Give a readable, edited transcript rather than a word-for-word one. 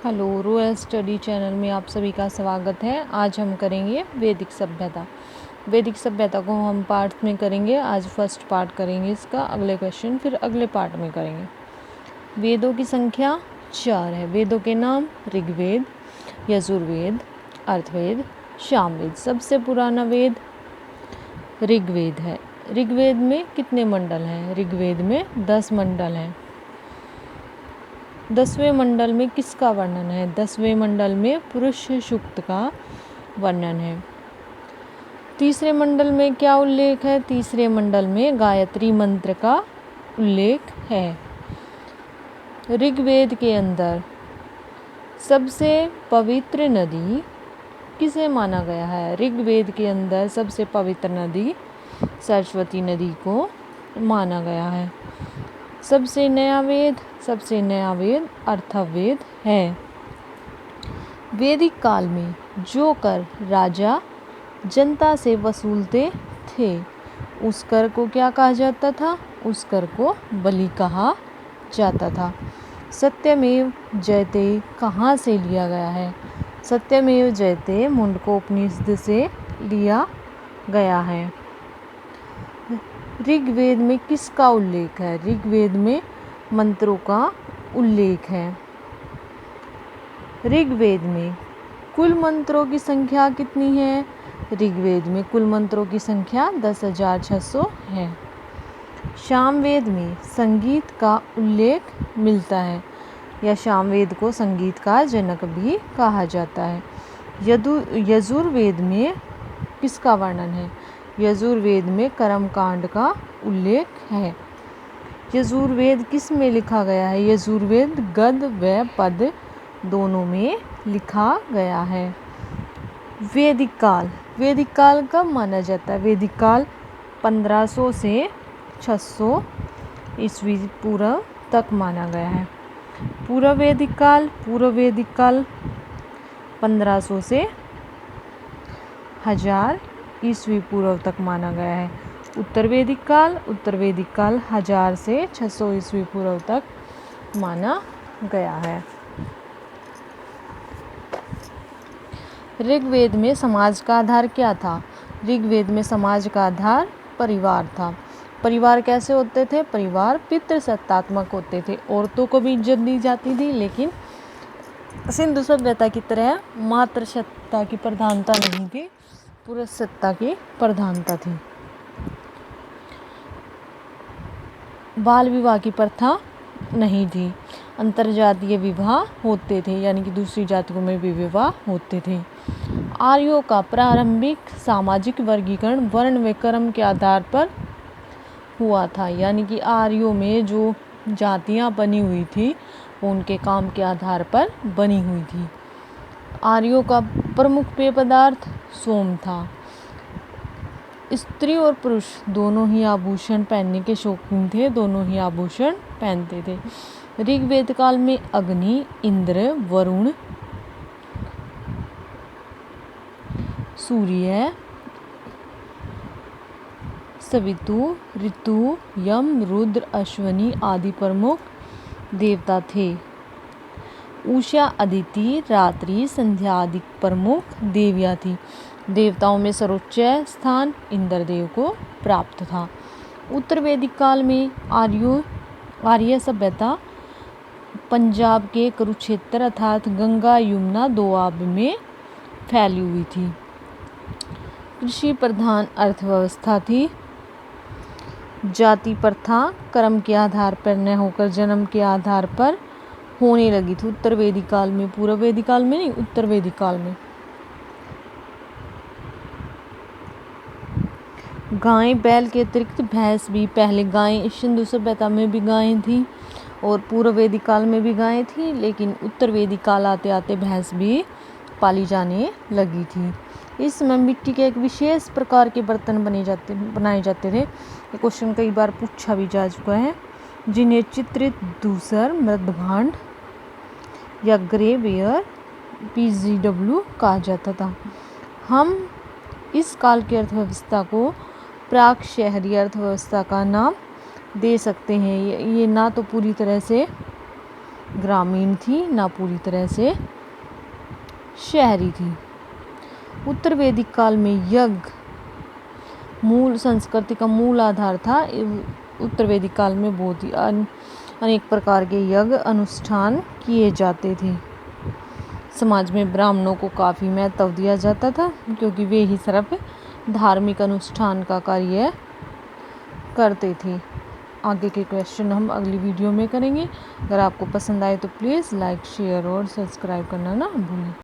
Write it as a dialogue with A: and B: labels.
A: Hello, royal study channel में आप सभी का स्वागत है। आज हम करेंगे वैदिक सभ्यता। वैदिक सभ्यता को हम पार्ट में करेंगे। आज फर्स्ट पार्ट करेंगे इसका, अगले क्वेश्चन फिर अगले पार्ट में करेंगे। वेदों की संख्या 4 है। वेदों के नाम ऋग्वेद, यजुर्वेद, अर्थवेद, सामवेद। सबसे पुराना वेद ऋग्वेद है। ऋग्वेद में कितने मंडल हैं? ऋग्वेद में 10 मंडल हैं। 10वें मंडल में किसका वर्णन है? 10वें मंडल में पुरुष सूक्त का वर्णन है। तीसरे मंडल में क्या उल्लेख है? तीसरे मंडल में गायत्री मंत्र का उल्लेख है। ऋग्वेद के अंदर सबसे पवित्र नदी किसे माना गया है? ऋग्वेद के अंदर सबसे पवित्र नदी सरस्वती नदी को माना गया है। सबसे नया वेद अथर्ववेद है। वैदिक काल में जो कर राजा जनता से वसूलते थे उस कर को क्या कहा जाता था? उस कर को बलि कहा जाता था। सत्यमेव जयते कहाँ से लिया गया है? सत्यमेव जयते मुंडकोपनिषद से लिया गया है। ऋग्वेद में किसका उल्लेख है? ऋग्वेद में मंत्रों का उल्लेख है। ऋग्वेद में कुल मंत्रों की संख्या कितनी है? ऋग्वेद में कुल मंत्रों की संख्या 10,600 है। सामवेद में संगीत का उल्लेख मिलता है या सामवेद को संगीत का जनक भी कहा जाता है। यजुर्वेद में किसका वर्णन है? यजुर्वेद में कर्मकांड का उल्लेख है। यजुर्वेद किस में लिखा गया है? यजुर्वेद गद्य व पद दोनों में लिखा गया है। वैदिक काल कब माना जाता है? वैदिक काल 1500 से 600 ईस्वी पूर्व तक माना गया है। पूर्व वैदिक काल 1500 से 1000 ईस्वी पूर्व तक माना गया है। उत्तर वैदिक काल 1000 से 600 ईस्वी पूर्व तक माना गया है। ऋग्वेद में समाज का आधार क्या था? ऋग्वेद में समाज का आधार परिवार था। परिवार कैसे होते थे? परिवार पितृसत्तात्मक होते थे। औरतों को भी इज्जत दी जाती थी, लेकिन सिंधु सभ्यता की तरह मातृसत्ता की प्रधानता नहीं थी, पुरुष सत्ता की प्रधानता थी। बाल विवाह की प्रथा नहीं थी। अंतरजातीय विवाह होते थे, यानी कि दूसरी जातियों में भी विवाह होते थे। आर्यों का प्रारंभिक सामाजिक वर्गीकरण वर्ण व कर्म के आधार पर हुआ था, यानी कि आर्यों में जो जातियां बनी हुई थी वो उनके काम के आधार पर बनी हुई थी। आर्यों का प्रमुख पेय पदार्थ सोम था। स्त्री और पुरुष दोनों ही आभूषण पहनने के शौकीन थे, दोनों ही आभूषण पहनते थे। ऋग्वेद काल में अग्नि, इंद्र, वरुण, सूर्य, सवितु, ऋतु, यम, रुद्र, अश्वनी आदि प्रमुख देवता थे। उषा, अदिति, रात्रि, संध्या आदि प्रमुख देवियाँ थी। देवताओं में सर्वोच्च स्थान इंद्रदेव को प्राप्त था। उत्तर वैदिक काल में आर्य सभ्यता पंजाब के कुरुक्षेत्र अर्थात गंगा यमुना दोआब में फैली हुई थी। कृषि प्रधान अर्थव्यवस्था थी। जाति प्रथा कर्म के आधार पर न होकर जन्म के आधार पर होने लगी थी उत्तर वैदिक काल में। पूर्व वैदिक काल में नहीं, उत्तर वैदिक काल में। गाय बैल के अतिरिक्त भैंस भी, पहले गाय सिंधु सभ्यता में भी गायें थी और पूर्व वैदिक काल में भी गायें थी, लेकिन उत्तर वैदिक काल आते आते भैंस भी पाली जाने लगी थी। इस समय मिट्टी के एक विशेष प्रकार के बर्तन बनाए जाते थे। ये क्वेश्चन कई बार पूछा भी जा चुका है, जिन्हें चित्रित दूसर, मृदभांड या ग्रेवेयर PGW कहा जाता था। हम इस काल की अर्थव्यवस्था को प्राक शहरी अर्थव्यवस्था का नाम दे सकते हैं। ये ना तो पूरी तरह से ग्रामीण थी, ना पूरी तरह से शहरी थी। उत्तर वैदिक काल में यज्ञ मूल संस्कृति का मूल आधार था। उत्तर वैदिक काल में बहुत ही अनेक प्रकार के यज्ञ अनुष्ठान किए जाते थे। समाज में ब्राह्मणों को काफ़ी महत्व दिया जाता था, क्योंकि वे ही सिर्फ धार्मिक अनुष्ठान का कार्य करते थे। आगे के क्वेश्चन हम अगली वीडियो में करेंगे। अगर आपको पसंद आए तो प्लीज़ लाइक, शेयर और सब्सक्राइब करना ना भूलें।